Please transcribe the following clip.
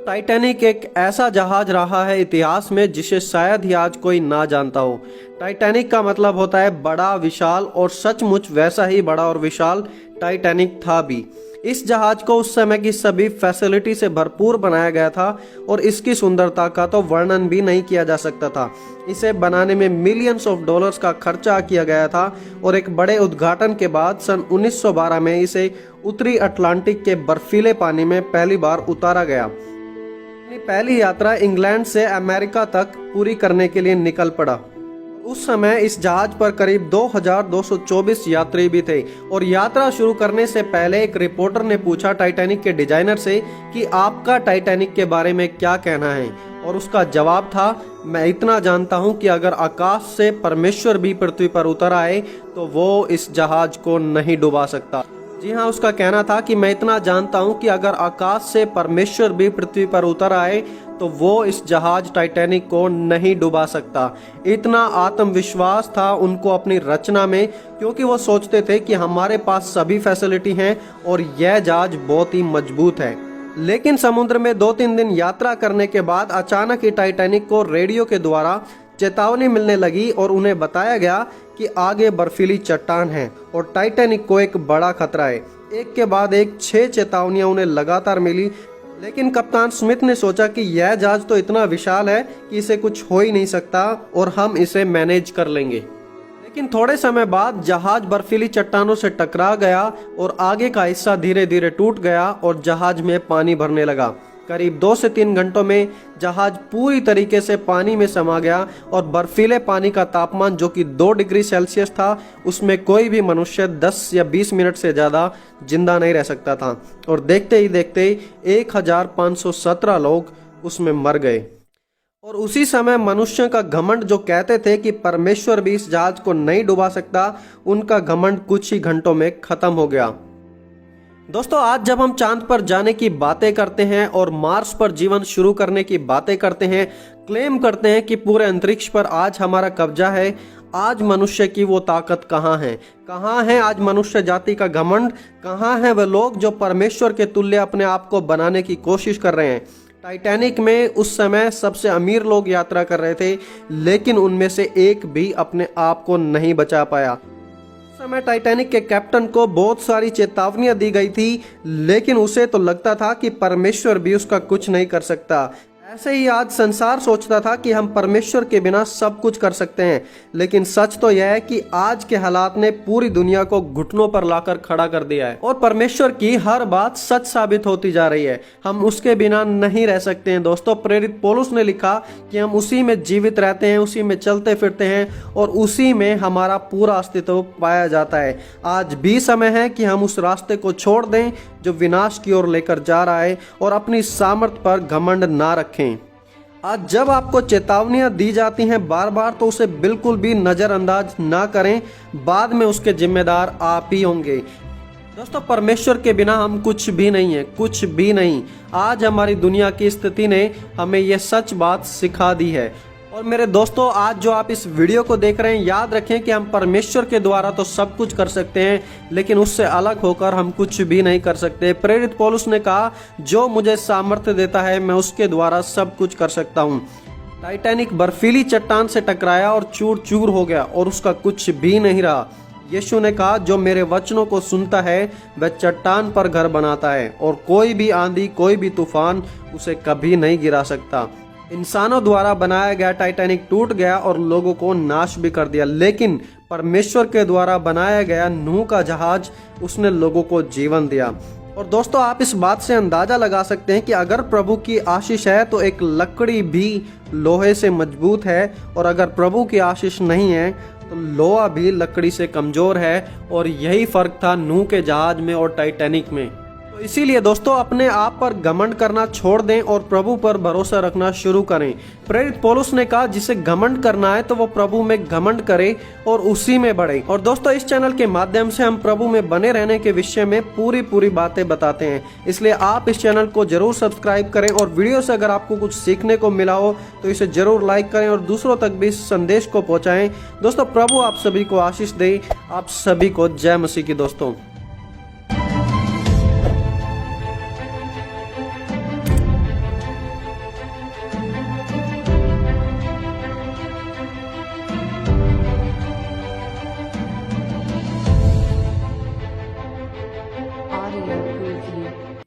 Titanic एक ऐसा जहाज रहा है इतिहास में जिसे शायद ही आज कोई ना जानता हो। टाइटैनिक का मतलब होता है बड़ा, विशाल, और सचमुच वैसा ही बड़ा और विशाल टाइटैनिक था भी। इस जहाज को उस समय की सभी फैसिलिटी से भरपूर बनाया गया था और इसकी सुंदरता का तो वर्णन भी नहीं किया जा सकता था। इसे बनाने में मिलियंस ऑफ डॉलर्स का खर्चा किया गया था और एक बड़े उद्घाटन के बाद सन 1912 में इसे उत्तरी अटलांटिक के बर्फीले पानी में पहली बार उतारा गया। अपनी पहली यात्रा इंग्लैंड से अमेरिका तक पूरी करने के लिए निकल पड़ा। उस समय इस जहाज पर करीब 2224 यात्री भी थे और यात्रा शुरू करने से पहले एक रिपोर्टर ने पूछा टाइटैनिक के डिजाइनर से कि आपका टाइटैनिक के बारे में क्या कहना है, और उसका जवाब था, मैं इतना जानता हूं कि अगर आकाश से परमेश्वर भी पृथ्वी पर उतर आए तो वो इस जहाज को नहीं डुबा सकता। जी हाँ, उसका कहना था कि मैं इतना जानता हूं कि अगर आकाश से परमेश्वर भी पृथ्वी पर उतर आए तो वो इस जहाज टाइटैनिक को नहीं डुबा सकता। इतना आत्मविश्वास था उनको अपनी रचना में, क्योंकि वो सोचते थे कि हमारे पास सभी फैसिलिटी हैं और यह जहाज बहुत ही मजबूत है। लेकिन समुद्र में 2-3 दिन यात्रा करने के बाद अचानक ही टाइटैनिक को रेडियो के द्वारा चेतावनी मिलने लगी और उन्हें बताया गया कि आगे बर्फीली चट्टान है और टाइटैनिक को एक बड़ा खतरा है। एक के बाद एक 6 चेतावनियां उन्हें लगातार मिली, लेकिन कप्तान स्मिथ ने सोचा कि यह जहाज तो इतना विशाल है कि इसे कुछ हो ही नहीं सकता और हम इसे मैनेज कर लेंगे। लेकिन थोड़े समय बाद जहाज बर्फीली चट्टानों से टकरा गया और आगे का हिस्सा धीरे धीरे टूट गया और जहाज में पानी भरने लगा। करीब 2 से 3 घंटों में जहाज पूरी तरीके से पानी में समा गया और बर्फीले पानी का तापमान जो कि 2 डिग्री सेल्सियस था, उसमें कोई भी मनुष्य 10 या 20 मिनट से ज़्यादा जिंदा नहीं रह सकता था और देखते ही देखते 1517 लोग उसमें मर गए। और उसी समय मनुष्य का घमंड, जो कहते थे कि परमेश्वर भी इस जहाज को नहीं डुबा सकता, उनका घमंड कुछ ही घंटों में खत्म हो गया। दोस्तों, आज जब हम चांद पर जाने की बातें करते हैं और मार्स पर जीवन शुरू करने की बातें करते हैं, क्लेम करते हैं कि पूरे अंतरिक्ष पर आज हमारा कब्जा है, आज मनुष्य की वो ताकत कहाँ है? कहाँ है आज मनुष्य जाति का घमंड? कहाँ है वे लोग जो परमेश्वर के तुल्य अपने आप को बनाने की कोशिश कर रहे हैं? टाइटैनिक में उस समय सबसे अमीर लोग यात्रा कर रहे थे, लेकिन उनमें से एक भी अपने आप को नहीं बचा पाया। समय टाइटैनिक के कैप्टन को बहुत सारी चेतावनियां दी गई थी, लेकिन उसे तो लगता था कि परमेश्वर भी उसका कुछ नहीं कर सकता। ऐसे ही आज संसार सोचता था कि हम परमेश्वर के बिना सब कुछ कर सकते हैं, लेकिन सच तो यह है कि आज के हालात ने पूरी दुनिया को घुटनों पर लाकर खड़ा कर दिया है और परमेश्वर की हर बात सच साबित होती जा रही है। हम उसके बिना नहीं रह सकते हैं। दोस्तों, प्रेरित पौलुस ने लिखा कि हम उसी में जीवित रहते हैं, उसी में चलते फिरते हैं और उसी में हमारा पूरा अस्तित्व पाया जाता है। आज भी समय है कि हम उस रास्ते को छोड़ दें जो विनाश की ओर लेकर जा रहा है और अपनी सामर्थ्य पर घमंड ना रखें। आज जब आपको चेतावनियां दी जाती हैं बार बार, तो उसे बिल्कुल भी नजरअंदाज ना करें, बाद में उसके जिम्मेदार आप ही होंगे। दोस्तों, परमेश्वर के बिना हम कुछ भी नहीं है, कुछ भी नहीं। आज हमारी दुनिया की स्थिति ने हमें यह सच बात सिखा दी है। और मेरे दोस्तों, आज जो आप इस वीडियो को देख रहे हैं, याद रखें कि हम परमेश्वर के द्वारा तो सब कुछ कर सकते हैं, लेकिन उससे अलग होकर हम कुछ भी नहीं कर सकते। प्रेरित पौलुस ने कहा, जो मुझे सामर्थ्य देता है मैं उसके द्वारा सब कुछ कर सकता हूँ। टाइटैनिक बर्फीली चट्टान से टकराया और चूर चूर हो गया और उसका कुछ भी नहीं रहा। यीशु ने कहा, जो मेरे वचनों को सुनता है वह चट्टान पर घर बनाता है और कोई भी आंधी, कोई भी तूफान उसे कभी नहीं गिरा सकता। इंसानों द्वारा बनाया गया टाइटैनिक टूट गया और लोगों को नाश भी कर दिया, लेकिन परमेश्वर के द्वारा बनाया गया नूह का जहाज, उसने लोगों को जीवन दिया। और दोस्तों, आप इस बात से अंदाजा लगा सकते हैं कि अगर प्रभु की आशीष है तो एक लकड़ी भी लोहे से मजबूत है, और अगर प्रभु की आशीष नहीं है तो लोहा भी लकड़ी से कमजोर है। और यही फर्क था नूह के जहाज में और टाइटैनिक में। तो इसीलिए दोस्तों, अपने आप पर घमंड करना छोड़ दें और प्रभु पर भरोसा रखना शुरू करें। प्रेरित पौलुस ने कहा, जिसे घमंड करना है तो वो प्रभु में घमंड करे और उसी में बढ़े। और दोस्तों, इस चैनल के माध्यम से हम प्रभु में बने रहने के विषय में पूरी बातें बताते हैं, इसलिए आप इस चैनल को जरूर सब्सक्राइब करें और वीडियो से अगर आपको कुछ सीखने को मिला हो तो इसे जरूर लाइक करें और दूसरों तक भी इस संदेश को पहुंचाएं। दोस्तों, प्रभु आप सभी को आशीष दे। आप सभी को जय मसीह की। दोस्तों।